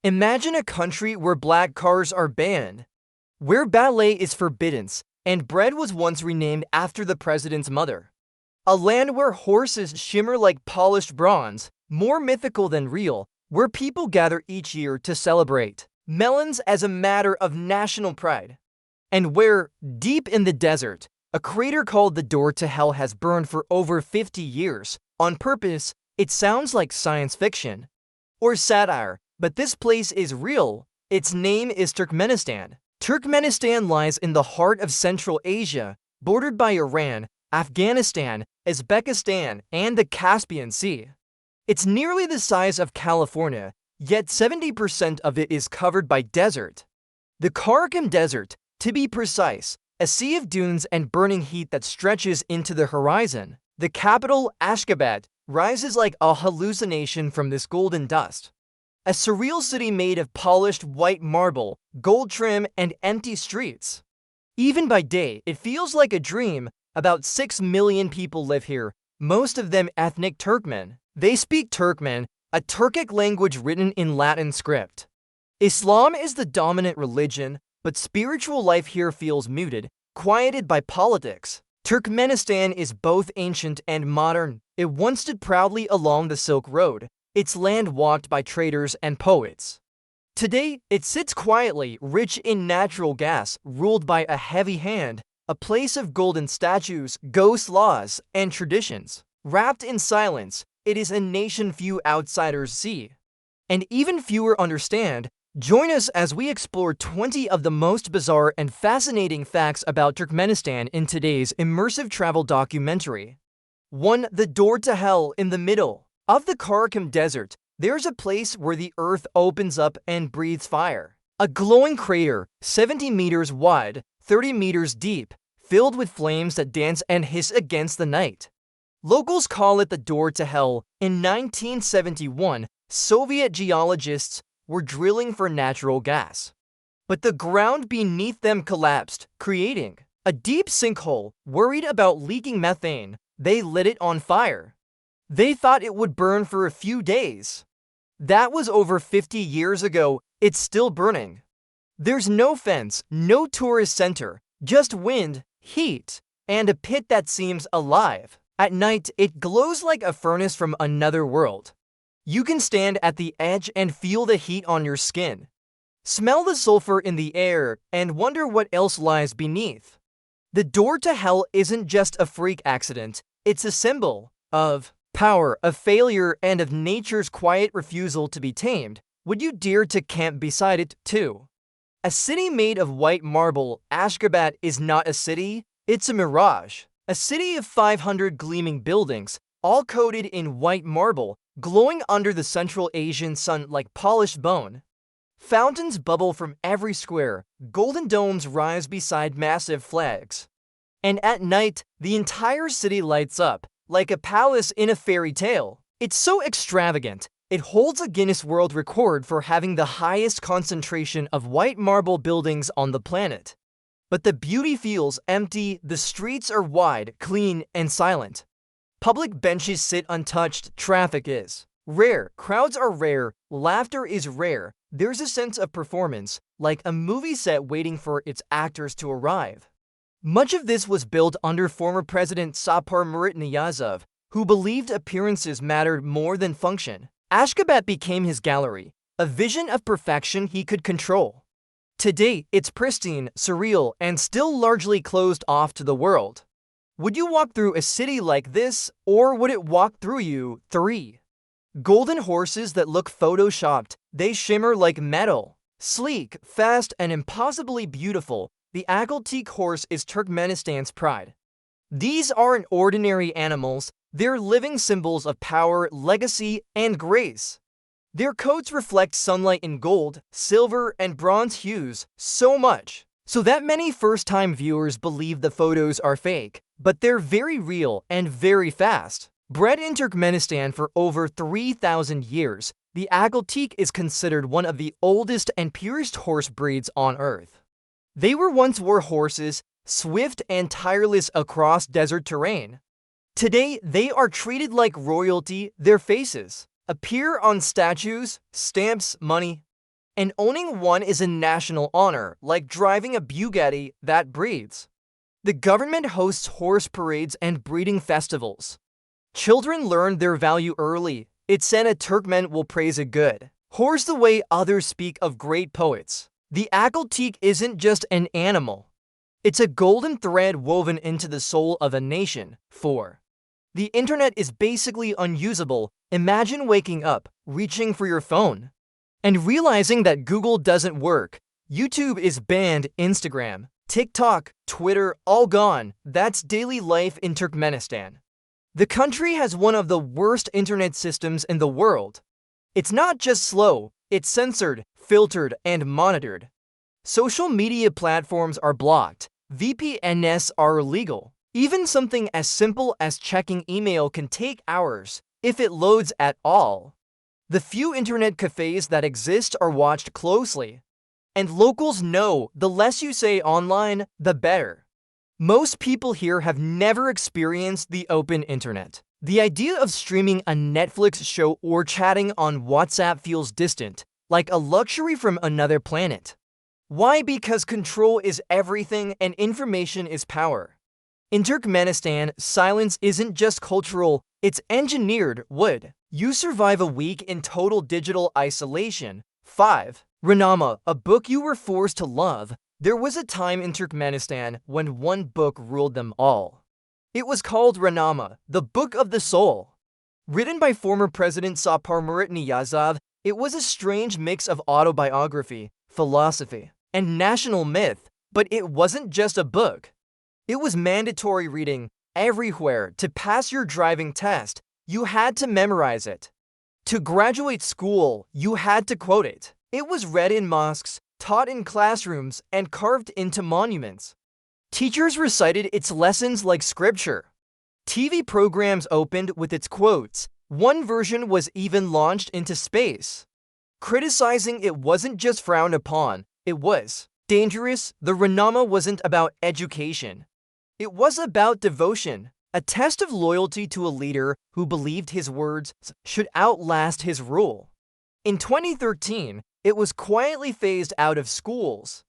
Imagine a country where black cars are banned, where ballet is forbidden, and bread was once renamed after the president's mother. A land where horses shimmer like polished bronze, more mythical than real, where people gather each year to celebrate melons as a matter of national pride. And where, deep in the desert, a crater called the Door to Hell has burned for over 50 years. On purpose, it sounds like science fiction or satire, but this place is real. Its name is Turkmenistan. Turkmenistan lies in the heart of Central Asia, bordered by Iran, Afghanistan, Uzbekistan, and the Caspian Sea. It's nearly the size of California, yet 70% of it is covered by desert. The Caram Desert, to be precise, a sea of dunes and burning heat that stretches into the horizon. The capital, Ashgabat, rises like a hallucination from this golden dust. A surreal city made of polished white marble, gold trim, and empty streets. Even by day, it feels like a dream. About 6 million people live here, most of them ethnic Turkmen. They speak Turkmen, a Turkic language written in Latin script. Islam is the dominant religion, but spiritual life here feels muted, quieted by politics. Turkmenistan is both ancient and modern. It once stood proudly along the Silk Road, its land walked by traders and poets. Today, it sits quietly, rich in natural gas, ruled by a heavy hand, a place of golden statues, ghost laws, and traditions. Wrapped in silence, it is a nation few outsiders see, and even fewer understand. Join us as we explore 20 of the most bizarre and fascinating facts about Turkmenistan in today's immersive travel documentary. 1. The Door to Hell. In the middle of the Caram Desert, there's a place where the earth opens up and breathes fire. A glowing crater, 70 meters wide, 30 meters deep, filled with flames that dance and hiss against the night. Locals call it the Door to Hell. In 1971, Soviet geologists were drilling for natural gas, but the ground beneath them collapsed, creating a deep sinkhole. Worried about leaking methane, they lit it on fire. They thought it would burn for a few days. That was over 50 years ago. It's still burning. There's no fence, no tourist center, just wind, heat, and a pit that seems alive. At night, it glows like a furnace from another world. You can stand at the edge and feel the heat on your skin, smell the sulfur in the air, and wonder what else lies beneath. The Door to Hell isn't just a freak accident, it's a symbol of power, of failure, and of nature's quiet refusal to be tamed. Would you dare to camp beside it, too? A city made of white marble, Ashgabat is not a city, it's a mirage. A city of 500 gleaming buildings, all coated in white marble, glowing under the Central Asian sun like polished bone. Fountains bubble from every square, golden domes rise beside massive flags. And at night, the entire city lights up, like a palace in a fairy tale. It's so extravagant, it holds a Guinness World Record for having the highest concentration of white marble buildings on the planet. But the beauty feels empty. The streets are wide, clean, and silent. Public benches sit untouched. Traffic is rare. Crowds are rare. Laughter is rare. There's a sense of performance, like a movie set waiting for its actors to arrive. Much of this was built under former President Sapar Niyazov, who believed appearances mattered more than function. Ashgabat became his gallery, a vision of perfection he could control. Today, it's pristine, surreal, and still largely closed off to the world. Would you walk through a city like this, or would it walk through you? 3. Golden horses that look photoshopped. They shimmer like metal. Sleek, fast, and impossibly beautiful, the Agaltik horse is Turkmenistan's pride. These aren't ordinary animals, they're living symbols of power, legacy, and grace. Their coats reflect sunlight in gold, silver, and bronze hues, so much so that many first-time viewers believe the photos are fake, but they're very real and very fast. Bred in Turkmenistan for over 3,000 years, the Agaltik is considered one of the oldest and purest horse breeds on Earth. They were once war horses, swift and tireless across desert terrain. Today, they are treated like royalty. Their faces appear on statues, stamps, money, And owning one is a national honor, like driving a Bugatti that breathes. The government hosts horse parades and breeding festivals. Children learn their value early. It's said a Turkmen will praise a good horse the way others speak of great poets. The akeltik isn't just an animal. It's a golden thread woven into the soul of a nation. 4. The internet is basically unusable. Imagine waking up, reaching for your phone, and realizing that Google doesn't work. YouTube is banned, Instagram, TikTok, Twitter, all gone. That's daily life in Turkmenistan. The country has one of the worst internet systems in the world. It's not just slow, it's censored, filtered, and monitored. Social media platforms are blocked. VPNs are illegal. Even something as simple as checking email can take hours, if it loads at all. The few internet cafes that exist are watched closely. And locals know the less you say online, the better. Most people here have never experienced the open internet. The idea of streaming a Netflix show or chatting on WhatsApp feels distant, like a luxury from another planet. Why? Because control is everything and information is power. In Turkmenistan, silence isn't just cultural, it's engineered. Would you survive a week in total digital isolation? 5. Ranama, a book you were forced to love. There was a time in Turkmenistan when one book ruled them all. It was called Ranama, the Book of the Soul. Written by former President Sapar Niyazov, it was a strange mix of autobiography, philosophy, and national myth, but it wasn't just a book. It was mandatory reading everywhere. To pass your driving test, you had to memorize it. To graduate school, you had to quote it. It was read in mosques, taught in classrooms, and carved into monuments. Teachers recited its lessons like scripture. TV programs opened with its quotes. One version was even launched into space. Criticizing it wasn't just frowned upon, it was dangerous. The Ranama wasn't about education. It was about devotion, a test of loyalty to a leader who believed his words should outlast his rule. In 2013, it was quietly phased out of schools.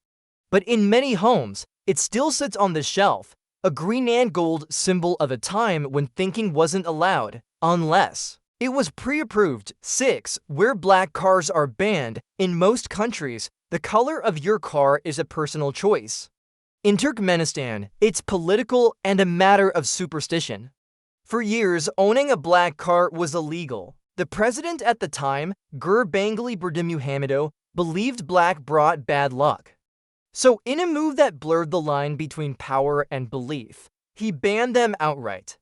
But in many homes, it still sits on the shelf, a green and gold symbol of a time when thinking wasn't allowed, unless it was pre-approved. 6. Where black cars are banned. In most countries, the color of your car is a personal choice. In Turkmenistan, it's political and a matter of superstition. For years, owning a black car was illegal. The president at the time, Gurbanguly Berdimuhamedow, believed black brought bad luck. So in a move that blurred the line between power and belief, he banned them outright.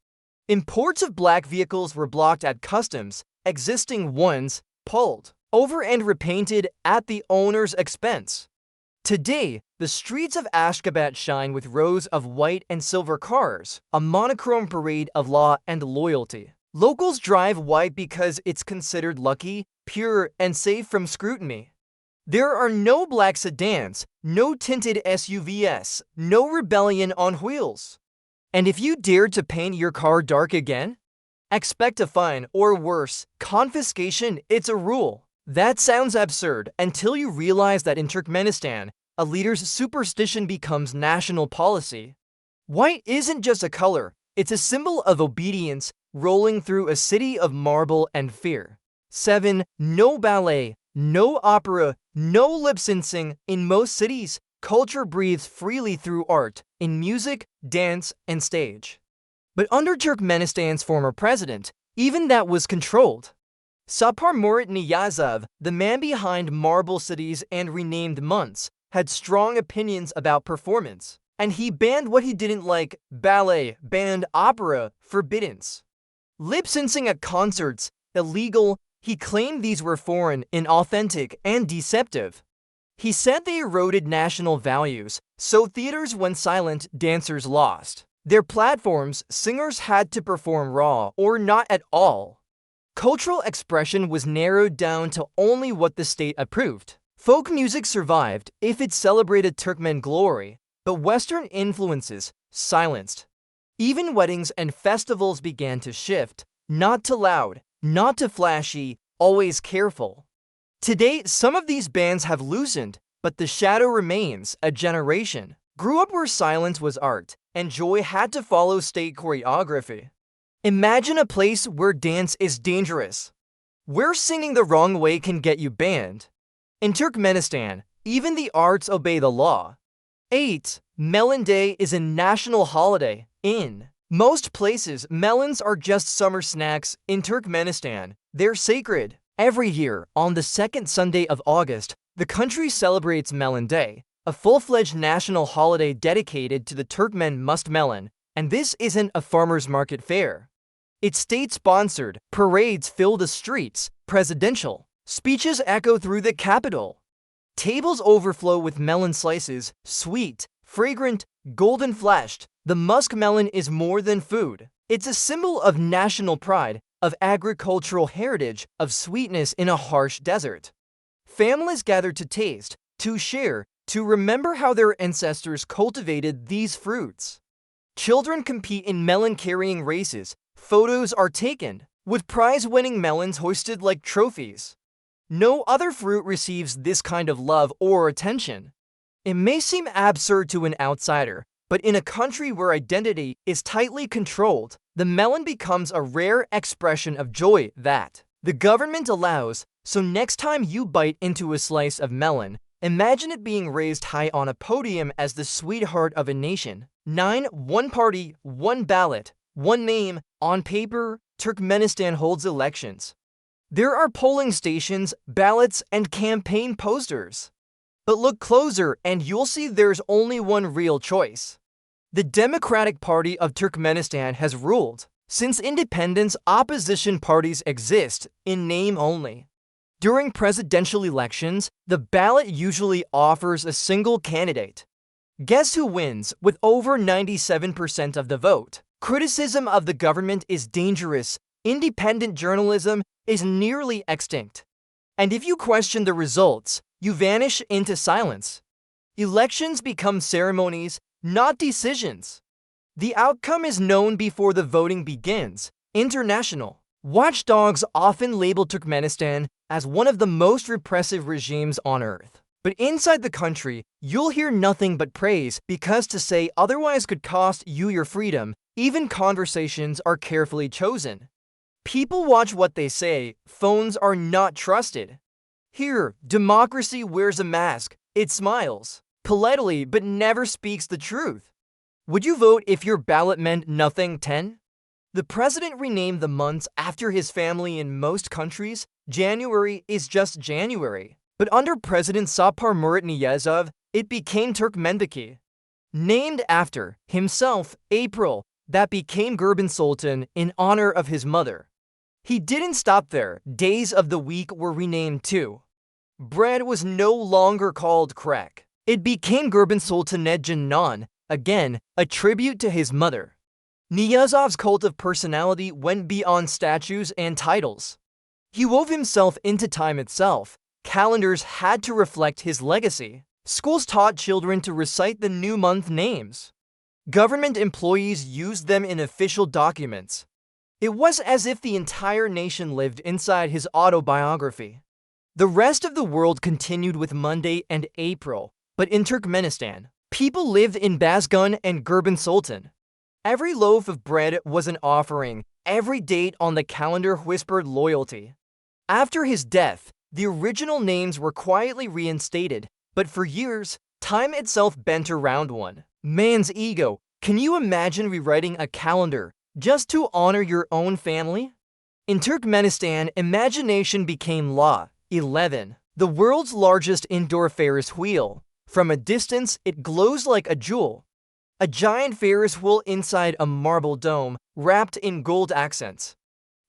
Imports of black vehicles were blocked at customs, existing ones pulled over and repainted at the owner's expense. Today, the streets of Ashgabat shine with rows of white and silver cars, a monochrome parade of law and loyalty. Locals drive white because it's considered lucky, pure, and safe from scrutiny. There are no black sedans, no tinted SUVs, no rebellion on wheels. And if you dare to paint your car dark again, expect a fine or worse, confiscation. It's a rule. That sounds absurd until you realize that in Turkmenistan, a leader's superstition becomes national policy. White isn't just a color, it's a symbol of obedience rolling through a city of marble and fear. 7. No ballet, no opera, no lip-syncing. In most cities, culture breathes freely through art, in music, dance, and stage. But under Turkmenistan's former president, even that was controlled. Sapar Niyazov, the man behind marble cities and renamed months, had strong opinions about performance, and he banned what he didn't like: ballet, banned opera, forbiddance. Lip-syncing at concerts, illegal. He claimed these were foreign, inauthentic, and deceptive. He said they eroded national values, so theaters went silent, dancers lost their platforms, singers had to perform raw or not at all. Cultural expression was narrowed down to only what the state approved. Folk music survived if it celebrated Turkmen glory, but Western influences silenced. Even weddings and festivals began to shift, not to loud, not to flashy, always careful. Today, some of these bans have loosened, but the shadow remains. A generation grew up where silence was art, and joy had to follow state choreography. Imagine a place where dance is dangerous, where singing the wrong way can get you banned. In Turkmenistan, even the arts obey the law. 8. Melon Day is a national holiday. In most places, melons are just summer snacks. In Turkmenistan, they're sacred. Every year, on the second Sunday of August, the country celebrates Melon Day, a full-fledged national holiday dedicated to the Turkmen muskmelon, and this isn't a farmer's market fair. It's state-sponsored, parades fill the streets, presidential speeches echo through the capital. Tables overflow with melon slices, sweet, fragrant, golden-fleshed. The muskmelon is more than food. It's a symbol of national pride, of agricultural heritage, of sweetness in a harsh desert. Families gather to taste, to share, to remember how their ancestors cultivated these fruits. Children compete in melon-carrying races. Photos are taken, with prize-winning melons hoisted like trophies. No other fruit receives this kind of love or attention. It may seem absurd to an outsider, but in a country where identity is tightly controlled, the melon becomes a rare expression of joy that the government allows. So next time you bite into a slice of melon, imagine it being raised high on a podium as the sweetheart of a nation. 9. One party, one ballot, one name. On paper, Turkmenistan holds elections. There are polling stations, ballots, and campaign posters. But look closer and you'll see there's only one real choice. The Democratic Party of Turkmenistan has ruled. Since independence, opposition parties exist, in name only. During presidential elections, the ballot usually offers a single candidate. Guess who wins with over 97% of the vote? Criticism of the government is dangerous. Independent journalism is nearly extinct. And if you question the results, you vanish into silence. Elections become ceremonies, not decisions. The outcome is known before the voting begins. International watchdogs often label Turkmenistan as one of the most repressive regimes on earth. But inside the country, you'll hear nothing but praise, because to say otherwise could cost you your freedom. Even conversations are carefully chosen. People watch what they say. Phones are not trusted. Here, democracy wears a mask. It smiles politely but never speaks the truth. Would you vote if your ballot meant nothing? 10. The president renamed the months after his family. In most countries, January is just January. But under President Sapar Murat Niyazov, it became Turkmenbeki. Named after himself, April, that became Gurban Sultan in honor of his mother. He didn't stop there. Days of the week were renamed too. Bread was no longer called krek. It became Gurban Sultanedjanan, again, a tribute to his mother. Niyazov's cult of personality went beyond statues and titles. He wove himself into time itself. Calendars had to reflect his legacy. Schools taught children to recite the new month names. Government employees used them in official documents. It was as if the entire nation lived inside his autobiography. The rest of the world continued with Monday and April, but in Turkmenistan, people lived in Bazgun and Gurban Sultan. Every loaf of bread was an offering. Every date on the calendar whispered loyalty. After his death, the original names were quietly reinstated, but for years, time itself bent around one man's ego. Can you imagine rewriting a calendar just to honor your own family? In Turkmenistan, imagination became law. 11. The world's largest indoor Ferris wheel. From a distance, it glows like a jewel. A giant Ferris wheel inside a marble dome, wrapped in gold accents.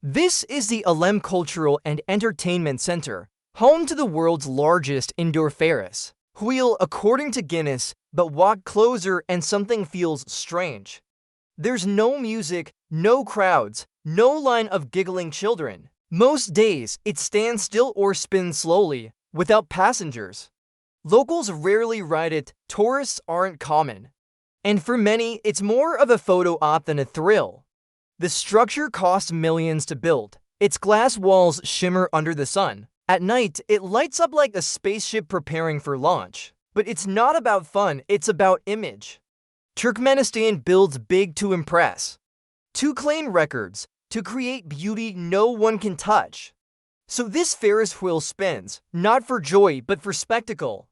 This is the Alem Cultural and Entertainment Center, home to the world's largest indoor Ferris wheel according to Guinness. But walk closer and something feels strange. There's no music, no crowds, no line of giggling children. Most days, it stands still or spins slowly, without passengers. Locals rarely ride it. Tourists aren't common. And for many, it's more of a photo op than a thrill. The structure cost millions to build. Its glass walls shimmer under the sun. At night, it lights up like a spaceship preparing for launch. But it's not about fun, it's about image. Turkmenistan builds big to impress, to claim records, to create beauty no one can touch. So this Ferris wheel spins, not for joy but for spectacle.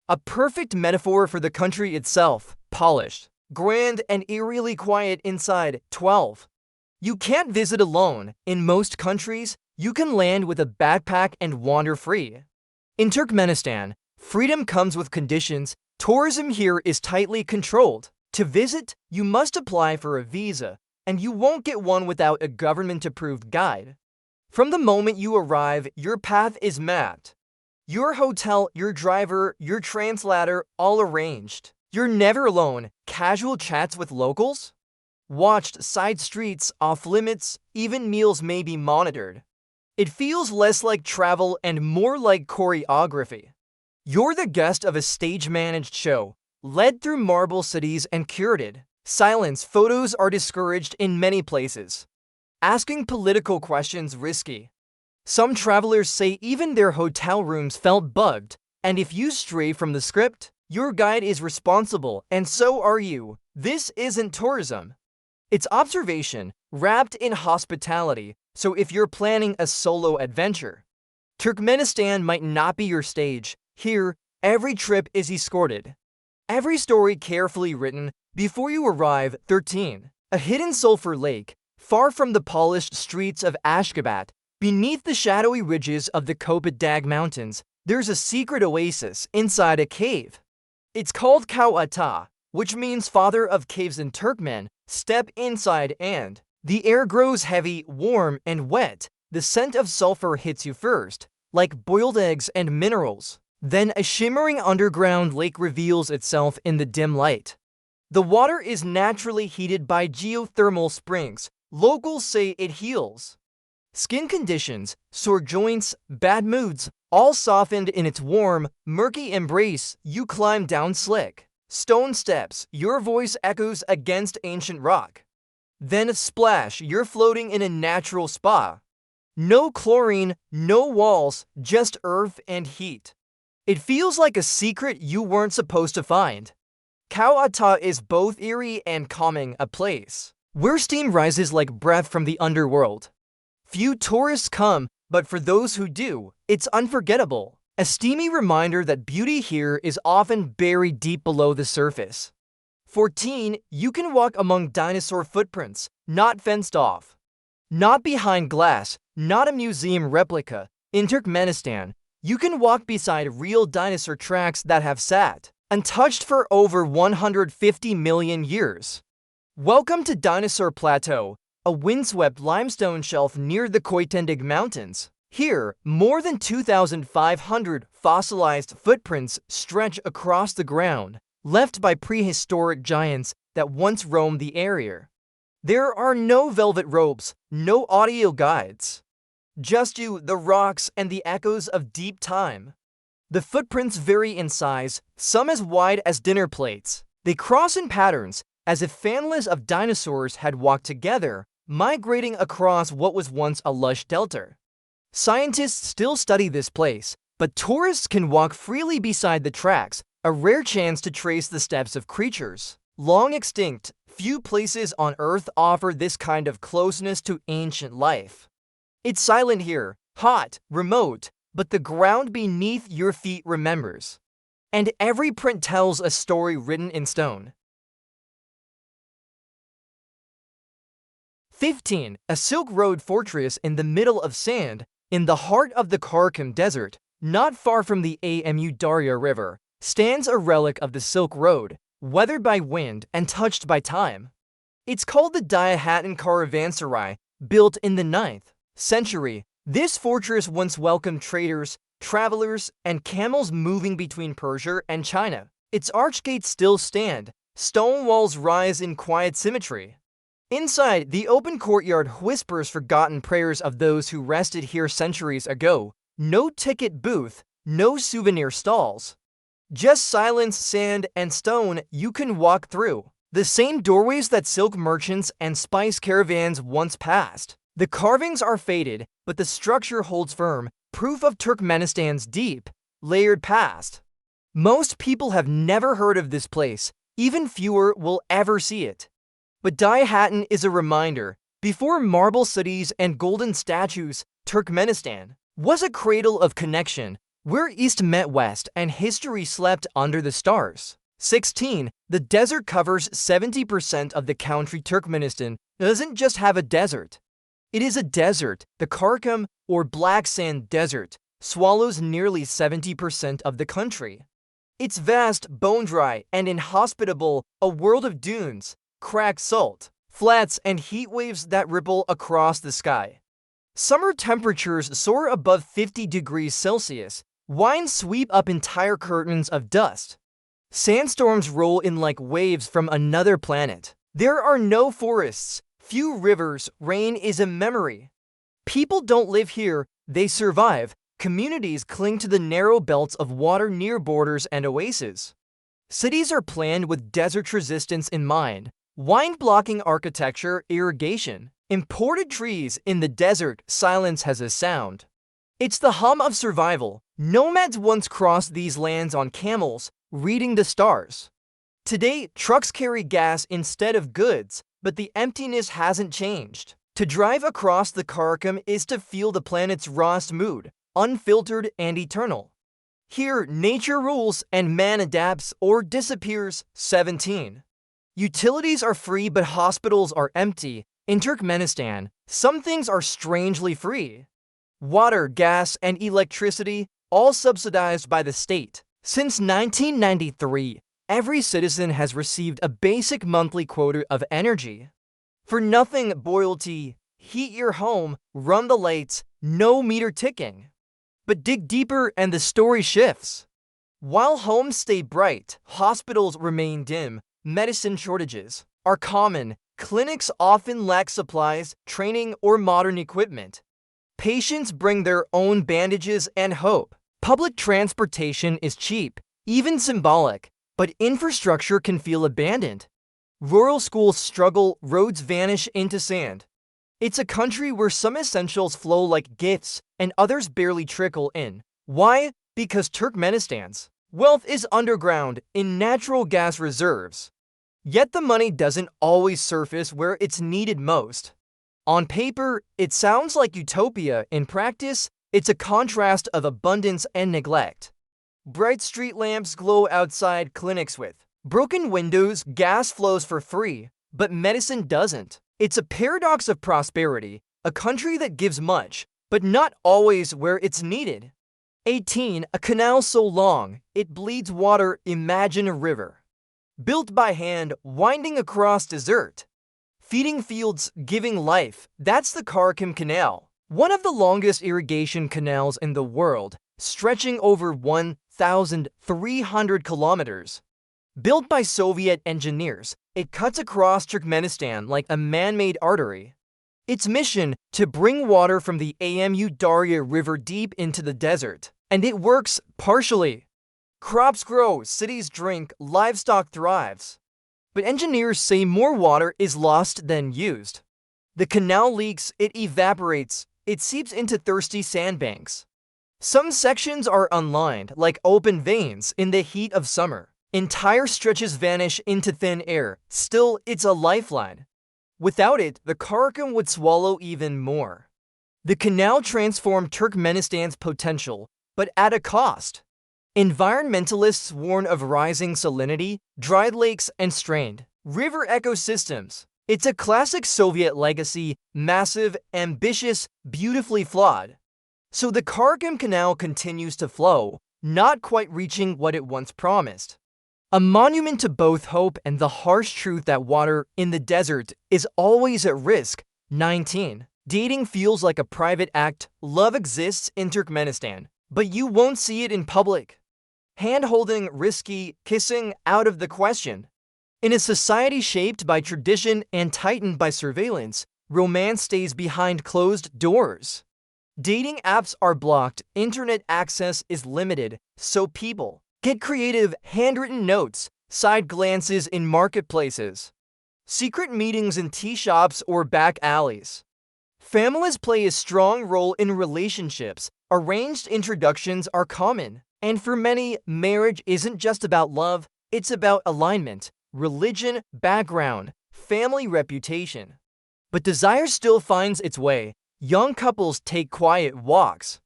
A perfect metaphor for the country itself, polished, grand and eerily quiet inside. 12. You can't visit alone. In most countries, you can land with a backpack and wander free. In Turkmenistan, freedom comes with conditions. Tourism here is tightly controlled. To visit, you must apply for a visa, and you won't get one without a government-approved guide. From the moment you arrive, your path is mapped. Your hotel, your driver, your translator, all arranged. You're never alone. Casual chats with locals? Watched side streets, off limits, even meals may be monitored. It feels less like travel and more like choreography. You're the guest of a stage-managed show, led through marble cities and curated. Silence photos are discouraged in many places. Asking political questions risky. Some travelers say even their hotel rooms felt bugged, and if you stray from the script, your guide is responsible, and so are you. This isn't tourism. It's observation, wrapped in hospitality, so if you're planning a solo adventure, Turkmenistan might not be your stage. Here, every trip is escorted. Every story carefully written before you arrive. 13. A hidden sulfur lake, far from the polished streets of Ashgabat, beneath the shadowy ridges of the Kopet Mountains, there's a secret oasis inside a cave. It's called Kau-Ata, which means father of caves in Turkmen. Step inside and the air grows heavy, warm, and wet. The scent of sulfur hits you first, like boiled eggs and minerals. Then a shimmering underground lake reveals itself in the dim light. The water is naturally heated by geothermal springs. Locals say it heals skin conditions, sore joints, bad moods, all softened in its warm, murky embrace. You climb down slick stone steps. Your voice echoes against ancient rock. Then a splash. You're floating in a natural spa. No chlorine, no walls, just earth and heat. It feels like a secret you weren't supposed to find. Kau-Ata is both eerie and calming, a place where steam rises like breath from the underworld. Few tourists come, but for those who do, it's unforgettable. A steamy reminder that beauty here is often buried deep below the surface. 14. You can walk among dinosaur footprints, not fenced off. Not behind glass, not a museum replica. In Turkmenistan, you can walk beside real dinosaur tracks that have sat untouched for over 150 million years. Welcome to Dinosaur Plateau, a windswept limestone shelf near the Koytendig Mountains. Here, more than 2,500 fossilized footprints stretch across the ground, left by prehistoric giants that once roamed the area. There are no velvet ropes, no audio guides. Just you, the rocks, and the echoes of deep time. The footprints vary in size, some as wide as dinner plates. They cross in patterns, as if families of dinosaurs had walked together, migrating across what was once a lush delta. Scientists still study this place, but tourists can walk freely beside the tracks, a rare chance to trace the steps of creatures long extinct. Few places on Earth offer this kind of closeness to ancient life. It's silent here, hot, remote, but the ground beneath your feet remembers. And every print tells a story written in stone. 15. A Silk Road fortress in the middle of sand, in the heart of the Karakum Desert, not far from the Amu Darya River, stands a relic of the Silk Road, weathered by wind and touched by time. It's called the Dayahatan Caravanserai, built in the 9th century. This fortress once welcomed traders, travelers, and camels moving between Persia and China. Its archgates still stand, stone walls rise in quiet symmetry. Inside, the open courtyard whispers forgotten prayers of those who rested here centuries ago. No ticket booth, no souvenir stalls. Just silence, sand, and stone you can walk through. The same doorways that silk merchants and spice caravans once passed. The carvings are faded, but the structure holds firm. proof of Turkmenistan's deep, layered past. Most people have never heard of this place, even fewer will ever see it. But Daihattan is a reminder, before marble cities and golden statues, Turkmenistan was a cradle of connection, where East met West and history slept under the stars. 16. The desert covers 70% of the country. Turkmenistan doesn't just have a desert. It is a desert. The Karam, or Black Sand Desert, swallows nearly 70% of the country. It's vast, bone-dry, and inhospitable, a world of dunes, cracked salt, flats, and heat waves that ripple across the sky. Summer temperatures soar above 50 degrees Celsius. Winds sweep up entire curtains of dust. Sandstorms roll in like waves from another planet. There are no forests, few rivers, rain is a memory. People don't live here, they survive. Communities cling to the narrow belts of water near borders and oases. Cities are planned with desert resistance in mind. Wind-blocking architecture, irrigation. Imported trees in the desert, silence has a sound. It's the hum of survival. Nomads once crossed these lands on camels, reading the stars. Today, trucks carry gas instead of goods, but the emptiness hasn't changed. To drive across the Karam is to feel the planet's rawest mood, unfiltered and eternal. Here, nature rules and man adapts or disappears. 17. Utilities are free but hospitals are empty. In Turkmenistan, some things are strangely free. Water, gas, and electricity, all subsidized by the state. Since 1993, every citizen has received a basic monthly quota of energy. For nothing, boil tea, heat your home, run the lights, no meter ticking. But dig deeper and the story shifts. While homes stay bright, hospitals remain dim, medicine shortages are common, clinics often lack supplies, training, or modern equipment. Patients bring their own bandages and hope. Public transportation is cheap, even symbolic, but infrastructure can feel abandoned. Rural schools struggle, roads vanish into sand. It's a country where some essentials flow like gifts and others barely trickle in. Why? Because Turkmenistan's wealth is underground in natural gas reserves. Yet the money doesn't always surface where it's needed most. On paper, it sounds like utopia. In practice, it's a contrast of abundance and neglect. Bright street lamps glow outside clinics with broken windows, gas flows for free, but medicine doesn't. It's a paradox of prosperity, a country that gives much, but not always where it's needed. 18. A canal so long, it bleeds water. Imagine a river. Built by hand, winding across desert. Feeding fields, giving life. That's the Caram Canal. One of the longest irrigation canals in the world, stretching over 1,300 kilometers. Built by Soviet engineers, it cuts across Turkmenistan like a man-made artery. Its mission, to bring water from the Amu Darya River deep into the desert. And it works partially. Crops grow, cities drink, livestock thrives. But engineers say more water is lost than used. The canal leaks, it evaporates, it seeps into thirsty sandbanks. Some sections are unlined, like open veins in the heat of summer. Entire stretches vanish into thin air. Still, it's a lifeline. Without it, the Karam would swallow even more. The canal transformed Turkmenistan's potential, but at a cost. Environmentalists warn of rising salinity, dried lakes, and strained river ecosystems. It's a classic Soviet legacy, massive, ambitious, beautifully flawed. So the Caram Canal continues to flow, not quite reaching what it once promised. A monument to both hope and the harsh truth that water in the desert is always at risk. 19. Dating feels like a private act. Love exists in Turkmenistan, but you won't see it in public. Hand-holding, risky, kissing, out of the question. In a society shaped by tradition and tightened by surveillance, romance stays behind closed doors. Dating apps are blocked, internet access is limited, so people get creative, handwritten notes, side glances in marketplaces, secret meetings in tea shops or back alleys. Families play a strong role in relationships, Arranged introductions are common, and for many, marriage isn't just about love, it's about alignment, religion, background, family reputation. But desire still finds its way. Young couples take quiet walks.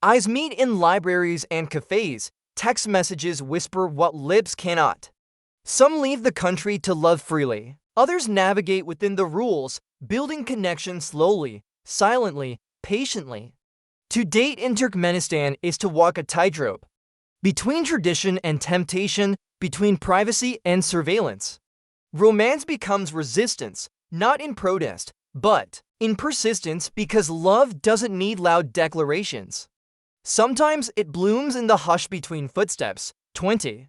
Eyes meet in libraries and cafes. Text messages whisper what lips cannot. Some leave the country to love freely. Others navigate within the rules, building connections slowly, silently, patiently. To date in Turkmenistan is to walk a tightrope between tradition and temptation, between privacy and surveillance. Romance becomes resistance, not in protest, but in persistence, because love doesn't need loud declarations. Sometimes it blooms in the hush between footsteps. 20.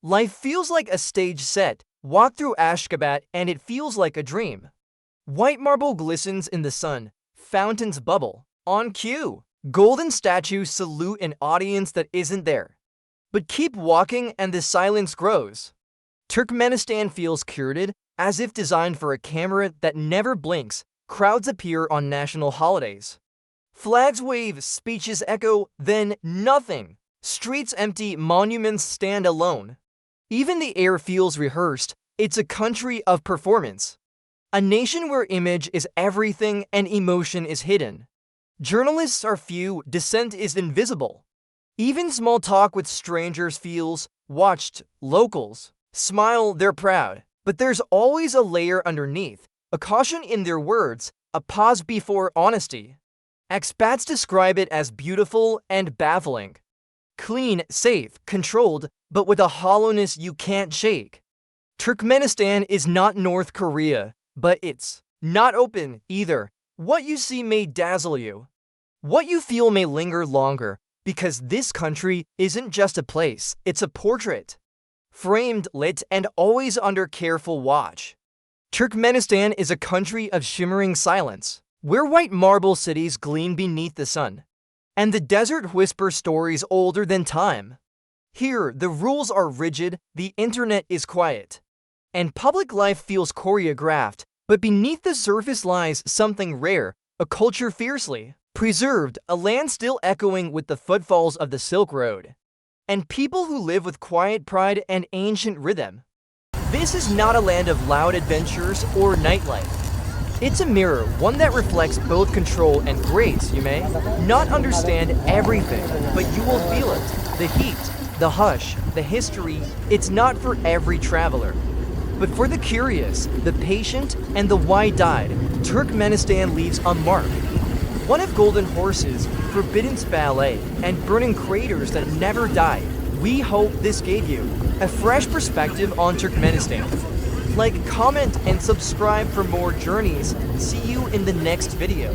Life feels like a stage set. Walk through Ashgabat and it feels like a dream. White marble glistens in the sun. Fountains bubble. On cue, golden statues salute an audience that isn't there. But keep walking and the silence grows. Turkmenistan feels curated, as if designed for a camera that never blinks. Crowds appear on national holidays. Flags wave, speeches echo, then nothing. Streets empty, monuments stand alone. Even the air feels rehearsed. It's a country of performance. A nation where image is everything and emotion is hidden. Journalists are few, dissent is invisible. Even small talk with strangers feels watched. Locals smile, they're proud. But there's always a layer underneath, a caution in their words, a pause before honesty. Expats describe it as beautiful and baffling. Clean, safe, controlled, but with a hollowness you can't shake. Turkmenistan is not North Korea, but it's not open either. What you see may dazzle you. What you feel may linger longer, because this country isn't just a place, it's a portrait. Framed, lit, and always under careful watch. Turkmenistan is a country of shimmering silence, where white marble cities gleam beneath the sun, and the desert whispers stories older than time. Here, the rules are rigid, the internet is quiet, and public life feels choreographed, but beneath the surface lies something rare, a culture fiercely preserved, a land still echoing with the footfalls of the Silk Road, and people who live with quiet pride and ancient rhythm. This is not a land of loud adventures or nightlife. It's a mirror, one that reflects both control and grace. You may not understand everything, but you will feel it. The heat, the hush, the history, it's not for every traveler. But for the curious, the patient, and the wide-eyed, Turkmenistan leaves a mark. One of golden horses, forbidden's ballet, and burning craters that never die. We hope this gave you a fresh perspective on Turkmenistan. Like, comment, and subscribe for more journeys. See you in the next video.